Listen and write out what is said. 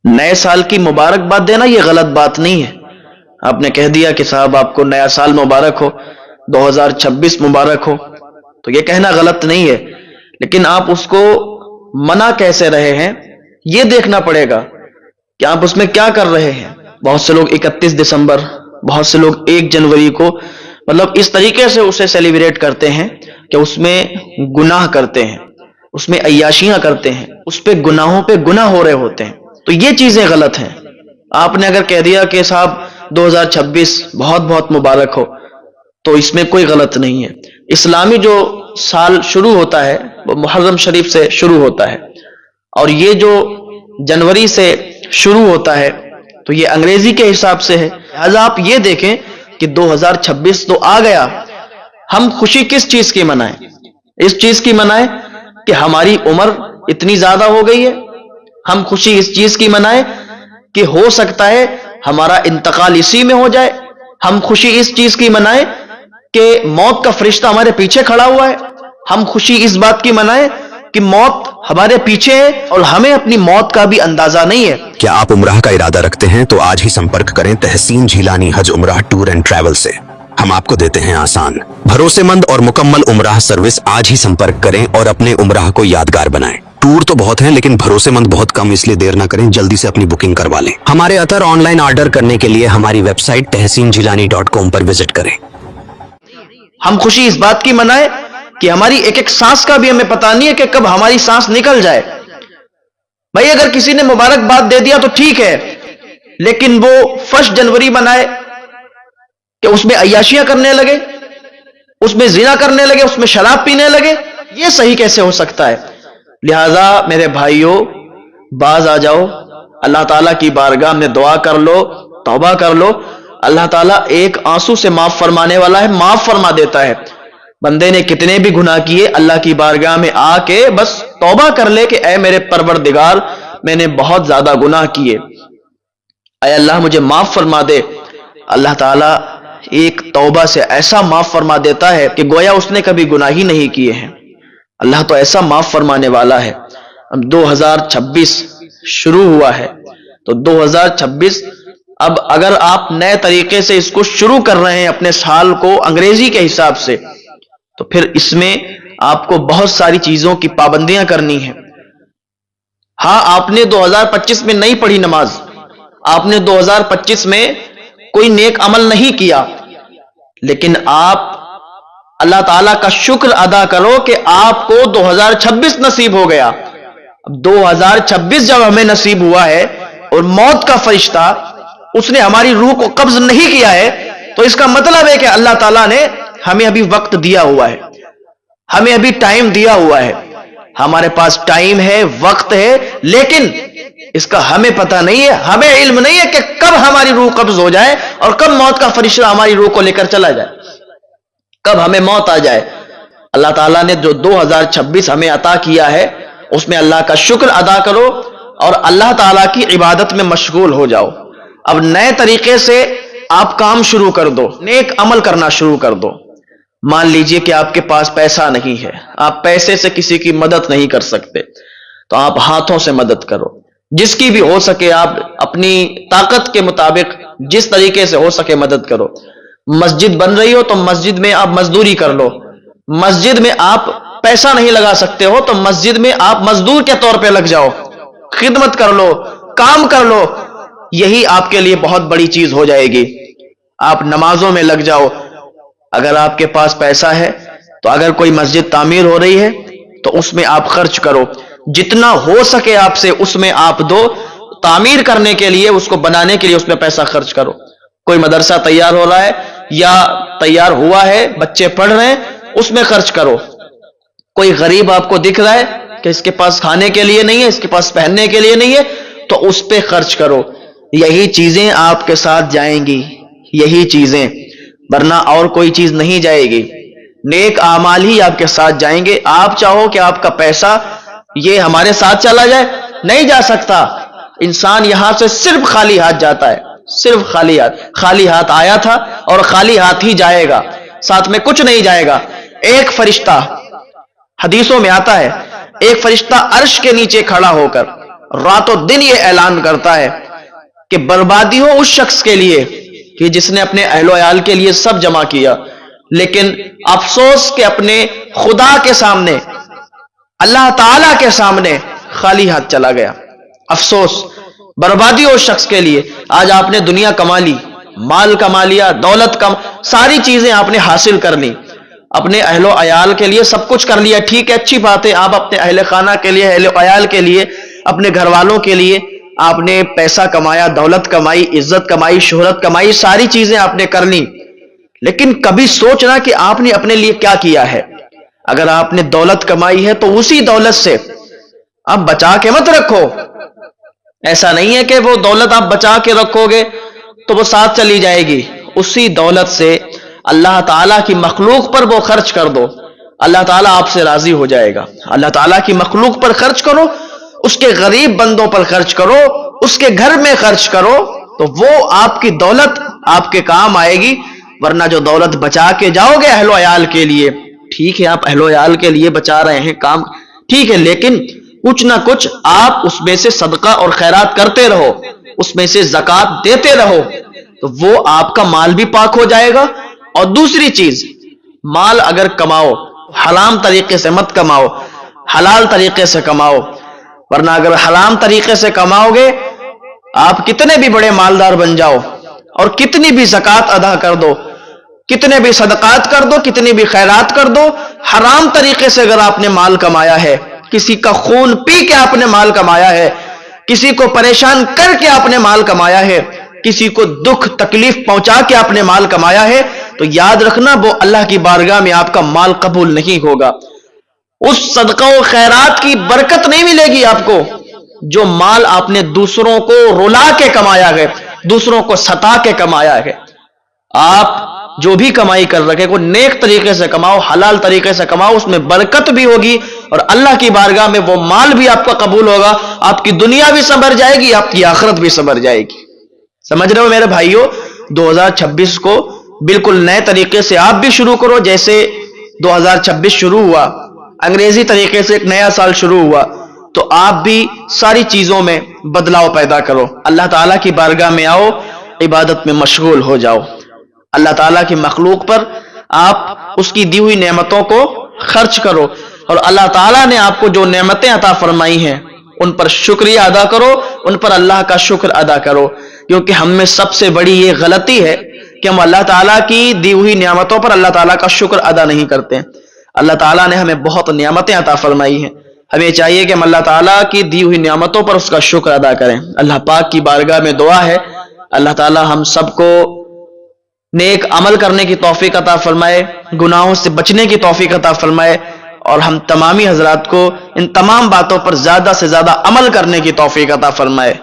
نئے سال کی مبارکباد دینا یہ غلط بات نہیں ہے. آپ نے کہہ دیا کہ صاحب آپ کو نیا سال مبارک ہو، 2026 مبارک ہو، تو یہ کہنا غلط نہیں ہے، لیکن آپ اس کو منع کیسے رہے ہیں یہ دیکھنا پڑے گا کہ آپ اس میں کیا کر رہے ہیں. بہت سے لوگ 31 دسمبر، بہت سے لوگ 1 جنوری کو مطلب اس طریقے سے اسے سیلیبریٹ کرتے ہیں کہ اس میں گناہ کرتے ہیں، اس میں عیاشیاں کرتے ہیں، اس پہ گناہوں پہ گناہ ہو رہے ہوتے ہیں. تو یہ چیزیں غلط ہیں. آپ نے اگر کہہ دیا کہ صاحب 2026 بہت بہت مبارک ہو تو اس میں کوئی غلط نہیں ہے. اسلامی جو سال شروع ہوتا ہے وہ محرم شریف سے شروع ہوتا ہے، اور یہ جو جنوری سے شروع ہوتا ہے تو یہ انگریزی کے حساب سے ہے. لہذا آپ یہ دیکھیں کہ 2026 تو آ گیا، ہم خوشی کس چیز کی منائیں؟ اس چیز کی منائیں کہ ہماری عمر اتنی زیادہ ہو گئی ہے. ہم خوشی اس چیز کی منائیں کہ ہو سکتا ہے ہمارا انتقال اسی میں ہو جائے. ہم خوشی اس چیز کی منائیں کہ موت کا فرشتہ ہمارے پیچھے کھڑا ہوا ہے. ہم خوشی اس بات کی منائیں کہ موت ہمارے پیچھے ہے اور ہمیں اپنی موت کا بھی اندازہ نہیں ہے. کیا آپ عمرہ کا ارادہ رکھتے ہیں تو آج ہی سمپرک کریں تحسین جھیلانی حج عمرہ ٹور اینڈ ٹریول سے. ہم آپ کو دیتے ہیں آسان، بھروسے مند اور مکمل عمرہ سروس. آج ہی سمپرک کریں اور اپنے عمرہ کو یادگار بنائیں. ٹور تو بہت ہیں لیکن بھروسے مند بہت کم، اس لیے دیر نہ کریں، جلدی سے اپنی بکنگ کروا لیں. ہمارے اتر آن لائن آرڈر کرنے کے لیے ہماری ویب سائٹ tehsinjilani.com پر وزٹ کریں. ہم خوشی اس بات کی منائیں کہ ہماری ایک ایک سانس کا بھی ہمیں پتہ نہیں ہے کہ کب ہماری سانس نکل جائے. بھائی اگر کسی نے مبارکباد دے دیا تو ٹھیک ہے، لیکن وہ 1 جنوری منائے کہ اس میں عیاشیاں کرنے لگے، اس میں زنا کرنے لگے، اس میں شراب پینے لگے، یہ صحیح کیسے ہو سکتا ہے؟ لہذا میرے بھائیوں باز آ جاؤ، اللہ تعالیٰ کی بارگاہ میں دعا کر لو، توبہ کر لو. اللہ تعالیٰ ایک آنسو سے معاف فرمانے والا ہے، معاف فرما دیتا ہے. بندے نے کتنے بھی گناہ کیے اللہ کی بارگاہ میں آ کے بس توبہ کر لے کہ اے میرے پروردگار میں نے بہت زیادہ گناہ کیے، اے اللہ مجھے معاف فرما دے. اللہ تعالیٰ ایک توبہ سے ایسا معاف فرما دیتا ہے کہ گویا اس نے کبھی گناہ ہی نہیں کیے ہیں. اللہ تو ایسا معاف فرمانے والا ہے. اب 2026 شروع ہوا ہے تو 2026 اب اگر آپ نئے طریقے سے اس کو شروع کر رہے ہیں اپنے سال کو انگریزی کے حساب سے، تو پھر اس میں آپ کو بہت ساری چیزوں کی پابندیاں کرنی ہیں. ہاں آپ نے 2025 میں نہیں پڑھی نماز، آپ نے 2025 میں کوئی نیک عمل نہیں کیا، لیکن آپ اللہ تعالیٰ کا شکر ادا کرو کہ آپ کو 2026 نصیب ہو گیا. اب 2026 جب ہمیں نصیب ہوا ہے اور موت کا فرشتہ اس نے ہماری روح کو قبض نہیں کیا ہے، تو اس کا مطلب ہے کہ اللہ تعالیٰ نے ہمیں ابھی وقت دیا ہوا ہے، ہمیں ابھی ٹائم دیا ہوا ہے. ہمارے پاس ٹائم ہے، وقت ہے، لیکن اس کا ہمیں پتہ نہیں ہے، ہمیں علم نہیں ہے کہ کب ہماری روح قبض ہو جائے اور کب موت کا فرشتہ ہماری روح کو لے کر چلا جائے، کب ہمیں موت آ جائے. اللہ تعالیٰ نے جو 2026 ہمیں عطا کیا ہے اس میں اللہ کا شکر ادا کرو اور اللہ تعالیٰ کی عبادت میں مشغول ہو جاؤ. اب نئے طریقے سے آپ کام شروع کر دو، نیک عمل کرنا شروع کر دو. مان لیجئے کہ آپ کے پاس پیسہ نہیں ہے، آپ پیسے سے کسی کی مدد نہیں کر سکتے، تو آپ ہاتھوں سے مدد کرو، جس کی بھی ہو سکے آپ اپنی طاقت کے مطابق جس طریقے سے ہو سکے مدد کرو. مسجد بن رہی ہو تو مسجد میں آپ مزدوری کر لو. مسجد میں آپ پیسہ نہیں لگا سکتے ہو تو مسجد میں آپ مزدور کے طور پہ لگ جاؤ، خدمت کر لو، کام کر لو. یہی آپ کے لیے بہت بڑی چیز ہو جائے گی. آپ نمازوں میں لگ جاؤ. اگر آپ کے پاس پیسہ ہے تو اگر کوئی مسجد تعمیر ہو رہی ہے تو اس میں آپ خرچ کرو، جتنا ہو سکے آپ سے اس میں آپ دو. تعمیر کرنے کے لیے، اس کو بنانے کے لیے اس میں پیسہ خرچ کرو. کوئی مدرسہ تیار ہو رہا ہے یا تیار ہوا ہے، بچے پڑھ رہے ہیں، اس میں خرچ کرو. کوئی غریب آپ کو دکھ رہا ہے کہ اس کے پاس کھانے کے لیے نہیں ہے، اس کے پاس پہننے کے لیے نہیں ہے، تو اس پہ خرچ کرو. یہی چیزیں آپ کے ساتھ جائیں گی، یہی چیزیں، ورنہ اور کوئی چیز نہیں جائے گی. نیک اعمال ہی آپ کے ساتھ جائیں گے. آپ چاہو کہ آپ کا پیسہ یہ ہمارے ساتھ چلا جائے، نہیں جا سکتا. انسان یہاں سے صرف خالی ہاتھ جاتا ہے، صرف خالی ہاتھ آیا تھا اور خالی ہاتھ ہی جائے گا، ساتھ میں کچھ نہیں جائے گا. ایک فرشتہ، حدیثوں میں آتا ہے، ایک فرشتہ عرش کے نیچے کھڑا ہو کر راتوں دن یہ اعلان کرتا ہے کہ بربادی ہو اس شخص کے لیے کہ جس نے اپنے اہل و عیال کے لیے سب جمع کیا، لیکن افسوس کہ اپنے خدا کے سامنے، اللہ تعالی کے سامنے خالی ہاتھ چلا گیا۔ افسوس، بربادی ہو اس شخص کے لیے۔ آج آپ نے دنیا کما لی، مال کما لیا، دولت ساری چیزیں آپ نے حاصل کر لی، اپنے اہل و عیال کے لیے سب کچھ کر لیا، ٹھیک ہے، اچھی بات ہے، آپ اپنے اہل خانہ کے لیے، اہل و عیال کے لیے، اپنے گھر والوں کے لیے آپ نے پیسہ کمایا، دولت کمائی، عزت کمائی، شہرت کمائی، ساری چیزیں آپ نے کر لی، لیکن کبھی سوچنا کہ آپ نے اپنے لیے کیا کیا ہے۔ اگر آپ نے دولت کمائی ہے تو اسی دولت سے آپ بچا کے مت رکھو۔ ایسا نہیں ہے کہ وہ دولت آپ بچا کے رکھو گے تو وہ ساتھ چلی جائے گی، اسی دولت سے اللہ تعالیٰ کی مخلوق پر وہ خرچ کر دو، اللہ تعالیٰ آپ سے راضی ہو جائے گا۔ اللہ تعالیٰ کی مخلوق پر خرچ کرو، اس کے غریب بندوں پر خرچ کرو، اس کے گھر میں خرچ کرو، تو وہ آپ کی دولت آپ کے کام آئے گی۔ ورنہ جو دولت بچا کے جاؤ گے اہل و عیال کے لیے، ٹھیک ہے آپ اہل و عیال کے لیے بچا رہے ہیں، کام ٹھیک ہے، لیکن کچھ نہ کچھ آپ اس میں سے صدقہ اور خیرات کرتے رہو، اس میں سے زکوٰۃ دیتے رہو، تو وہ آپ کا مال بھی پاک ہو جائے گا۔ اور دوسری چیز، مال اگر کماؤ حرام طریقے سے مت کماؤ، حلال طریقے سے کماؤ، ورنہ اگر حرام طریقے سے کماؤ گے، آپ کتنے بھی بڑے مالدار بن جاؤ اور کتنی بھی زکوٰۃ ادا کر دو، کتنے بھی صدقات کر دو، کتنی بھی خیرات کر دو، حرام طریقے سے اگر آپ نے مال کمایا ہے، کسی کا خون پی کے آپ نے مال کمایا ہے، کسی کو پریشان کر کے آپ نے مال کمایا ہے، کسی کو دکھ تکلیف پہنچا کے آپ نے مال کمایا ہے، تو یاد رکھنا وہ اللہ کی بارگاہ میں آپ کا مال قبول نہیں ہوگا۔ اس صدقہ و خیرات کی برکت نہیں ملے گی آپ کو جو مال آپ نے دوسروں کو رلا کے کمایا ہے، دوسروں کو ستا کے کمایا ہے۔ آپ جو بھی کمائی کر رکھے کو نیک طریقے سے کماؤ، حلال طریقے سے کماؤ، اس میں برکت بھی ہوگی اور اللہ کی بارگاہ میں وہ مال بھی آپ کا قبول ہوگا، آپ کی دنیا بھی سنور جائے گی، آپ کی آخرت بھی سنور جائے گی۔ سمجھ رہے ہو میرے بھائیوں؟ 2026 کو بالکل نئے طریقے سے آپ بھی شروع کرو، جیسے 2026 شروع ہوا، انگریزی طریقے سے ایک نیا سال شروع ہوا، تو آپ بھی ساری چیزوں میں بدلاؤ پیدا کرو، اللہ تعالیٰ کی بارگاہ میں آؤ، عبادت میں مشغول ہو جاؤ، اللہ تعالیٰ کی مخلوق پر آپ اس کی دی ہوئی نعمتوں کو خرچ کرو، اور اللہ تعالیٰ نے آپ کو جو نعمتیں عطا فرمائی ہیں ان پر شکریہ ادا کرو، ان پر اللہ کا شکر ادا کرو، کیونکہ ہم میں سب سے بڑی یہ غلطی ہے کہ ہم اللہ تعالیٰ کی دی ہوئی نعمتوں پر اللہ تعالیٰ کا شکر ادا نہیں کرتے۔ اللہ تعالیٰ نے ہمیں بہت نعمتیں عطا فرمائی ہیں، ہمیں چاہیے کہ ہم اللہ تعالیٰ کی دی ہوئی نعمتوں پر اس کا شکر ادا کریں۔ اللہ پاک کی بارگاہ میں دعا ہے اللہ تعالیٰ ہم سب کو نیک عمل کرنے کی توفیق عطا فرمائے، گناہوں سے بچنے کی توفیق عطا فرمائے، اور ہم تمامی حضرات کو ان تمام باتوں پر زیادہ سے زیادہ عمل کرنے کی توفیق عطا فرمائے۔